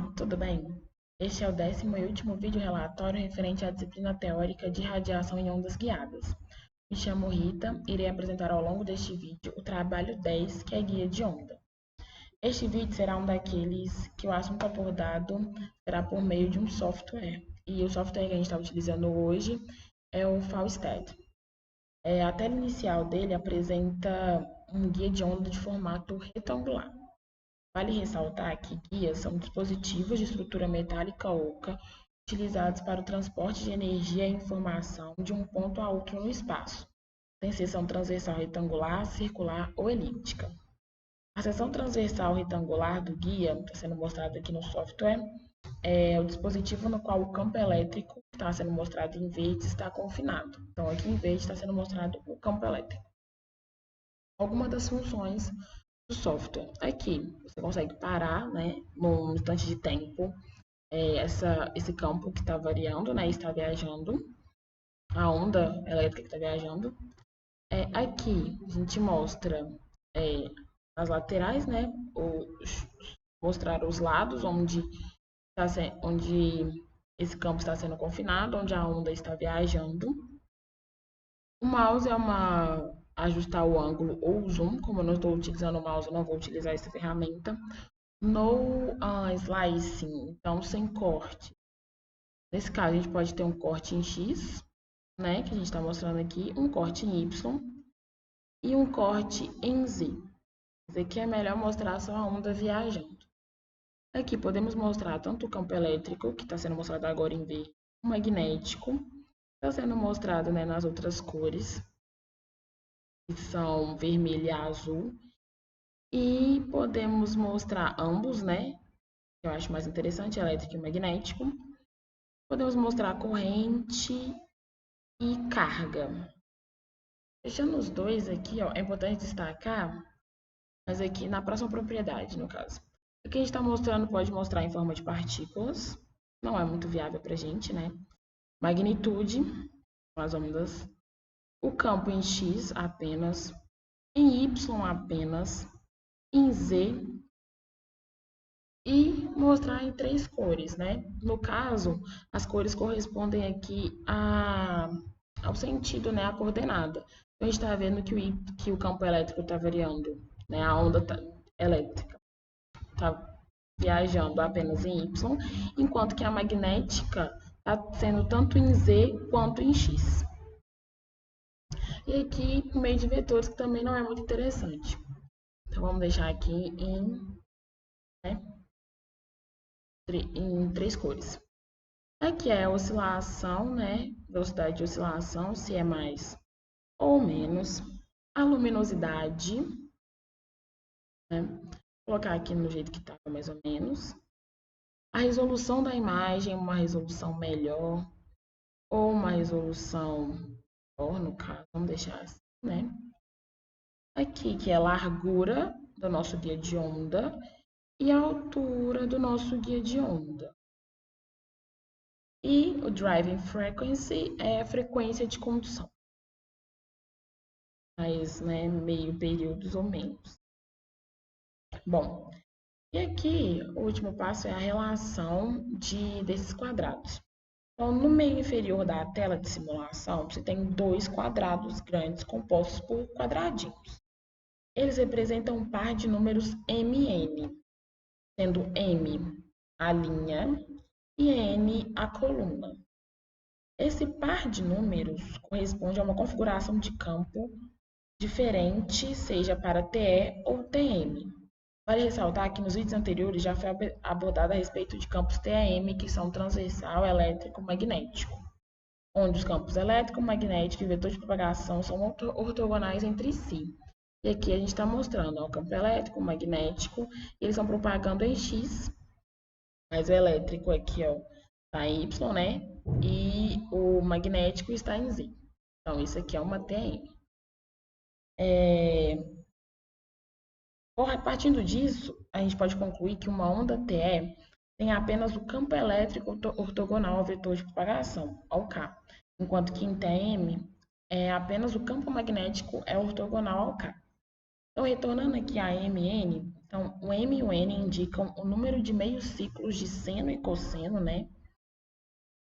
Olá, tudo bem? Este é o 10º e último vídeo relatório referente à disciplina teórica de radiação em ondas guiadas. Me chamo Rita e irei apresentar ao longo deste vídeo o trabalho 10, que é guia de onda. Este vídeo será um daqueles que o assunto abordado será por meio de um software, e o software que a gente está utilizando hoje é o Falstad. A tela inicial dele apresenta um guia de onda de formato retangular. Vale ressaltar que guias são dispositivos de estrutura metálica oca utilizados para o transporte de energia e informação de um ponto a outro no espaço. Tem seção transversal retangular, circular ou elíptica. A seção transversal retangular do guia, está sendo mostrado aqui no software, é o dispositivo no qual o campo elétrico que está sendo mostrado em verde está confinado. Então, aqui em verde está sendo mostrado o campo elétrico. Algumas das funções do software. Aqui você consegue parar, né, num instante de tempo, esse campo que está variando, né, está viajando, a onda elétrica que está viajando. Aqui a gente mostra as laterais, né, mostrar os lados onde esse campo está sendo confinado, onde a onda está viajando. O mouse é ajustar o ângulo ou o zoom. Como eu não estou utilizando o mouse, eu não vou utilizar essa ferramenta. No slicing, então sem corte. Nesse caso, a gente pode ter um corte em X, né, que a gente está mostrando aqui, um corte em Y e um corte em Z. Esse aqui é melhor mostrar só a onda viajando. Aqui podemos mostrar tanto o campo elétrico, que está sendo mostrado agora em verde, o magnético, que está sendo mostrado, né, nas outras cores, que são vermelho e azul. E podemos mostrar ambos, né, que eu acho mais interessante, elétrico e magnético. Podemos mostrar corrente e carga. Fechando os dois aqui, ó, é importante destacar, mas aqui na próxima propriedade, no caso. O que a gente está mostrando pode mostrar em forma de partículas, não é muito viável para a gente, né? Magnitude, as ondas. O campo em X apenas, em Y apenas, em Z e mostrar em 3 cores, né? No caso, as cores correspondem aqui ao sentido, né? A coordenada. Então, a gente está vendo que o campo elétrico está variando, né? A onda elétrica está viajando apenas em Y, enquanto que a magnética está sendo tanto em Z quanto em X. E aqui, por meio de vetores, que também não é muito interessante. Então, vamos deixar aqui em 3 cores. Aqui é a oscilação, né? Velocidade de oscilação, se é mais ou menos. A luminosidade, né? Vou colocar aqui no jeito que está, mais ou menos. A resolução da imagem, uma resolução melhor ou uma resolução menor, no caso, vamos deixar assim, né? Aqui, que é a largura do nosso guia de onda e a altura do nosso guia de onda. E o driving frequency é a frequência de condução. Mais, né, meio períodos ou menos. Bom, e aqui o último passo é a relação desses quadrados. Então, no meio inferior da tela de simulação, você tem 2 quadrados grandes compostos por quadradinhos. Eles representam um par de números MN, sendo M a linha e N a coluna. Esse par de números corresponde a uma configuração de campo diferente, seja para TE ou TM. Vale ressaltar que nos vídeos anteriores já foi abordado a respeito de campos TAM, que são transversal, elétrico, magnético, onde os campos elétrico, magnético e vetor de propagação são ortogonais entre si. E aqui a gente está mostrando o campo elétrico, magnético, eles estão propagando em X, mas o elétrico aqui está em Y, né? E o magnético está em Z. Então, isso aqui é uma TM. Partindo disso, a gente pode concluir que uma onda TE tem apenas o campo elétrico ortogonal ao vetor de propagação, ao K, enquanto que em TM apenas o campo magnético é ortogonal ao K. Então, retornando aqui a MN, Então, o M e o N indicam o número de meios ciclos de seno e cosseno, né?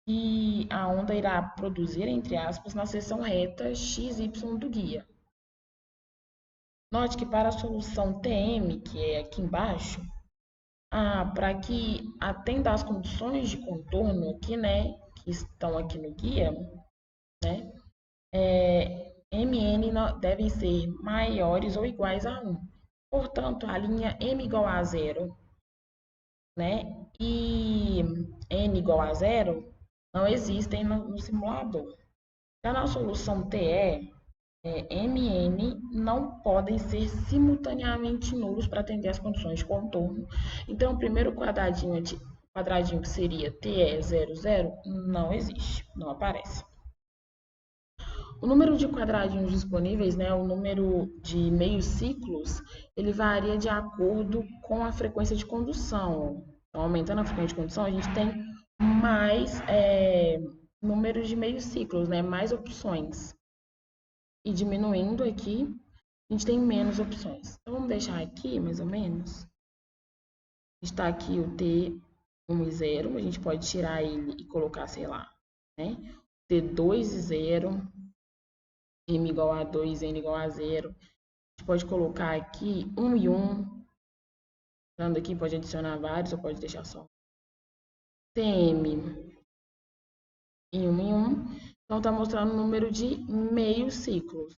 E a onda irá produzir, entre aspas, na seção reta x, y do guia. Note que para a solução TM, que é aqui embaixo, para que atenda às condições de contorno aqui, né, que estão aqui no guia, né, MN devem ser maiores ou iguais a 1. Portanto, a linha M igual a 0, né, e N igual a 0 não existem no simulador. Já na solução TE, MN não podem ser simultaneamente nulos para atender às condições de contorno. Então, o primeiro quadradinho que seria TE00 não existe, não aparece. O número de quadradinhos disponíveis, né, o número de meios ciclos, ele varia de acordo com a frequência de condução. Então, aumentando a frequência de condução, a gente tem mais números de meios ciclos, né, mais opções. E diminuindo aqui, a gente tem menos opções. Então, vamos deixar aqui, mais ou menos. Está aqui o T1 e 0, a gente pode tirar ele e colocar, sei lá, né, T2 e 0. M igual a 2, N igual a 0. A gente pode colocar aqui 1 e 1. Dando aqui, pode adicionar vários ou pode deixar só. TM em 1 e 1. Então, está mostrando o número de meios ciclos.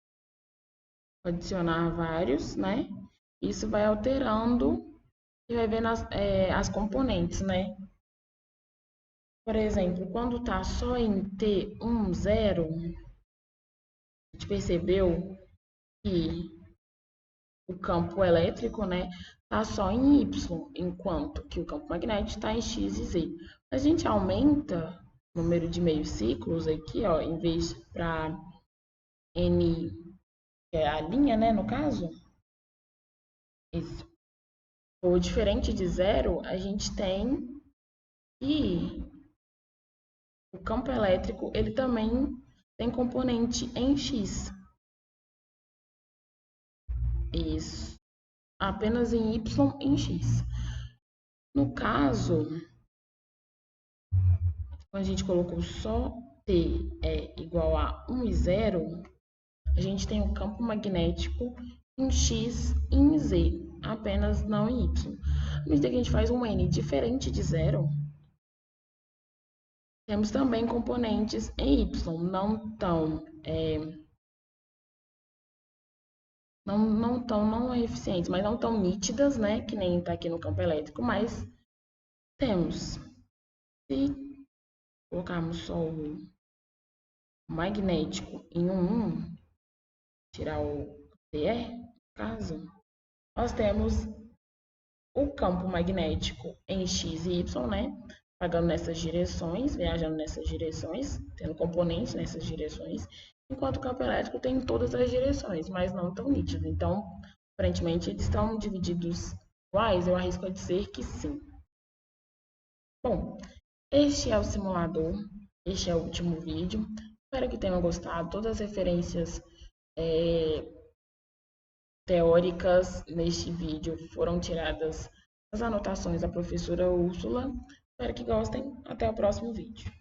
Pode adicionar vários, né? Isso vai alterando e vai vendo as componentes, né? Por exemplo, quando está só em T1, 0, a gente percebeu que o campo elétrico, né, está só em Y, enquanto que o campo magnético está em X e Z. A gente aumenta o número de meios ciclos aqui, ó, em vez para N, que é a linha, né, no caso. Isso. Ou diferente de 0, a gente tem que o campo elétrico, ele também tem componente em X. Isso. Apenas em Y e em X. No caso, quando a gente colocou só T é igual a 1 e 0, a gente tem o campo magnético em X e em Z, apenas não em Y. À medida que a gente faz um N diferente de 0, temos também componentes em Y, não eficientes, mas não tão nítidas, né, que nem está aqui no campo elétrico, mas temos. Se colocarmos só o magnético em 1, tirar o TE, no caso, nós temos o campo magnético em X e Y, né? Pagando nessas direções, viajando nessas direções, tendo componentes nessas direções, enquanto o campo elétrico tem em todas as direções, mas não tão nítido. Então, aparentemente, eles estão divididos iguais, eu arrisco a dizer que sim. Bom, este é o simulador, este é o último vídeo. Espero que tenham gostado. Todas as referências teóricas neste vídeo foram tiradas das anotações da professora Úrsula. Espero que gostem. Até o próximo vídeo.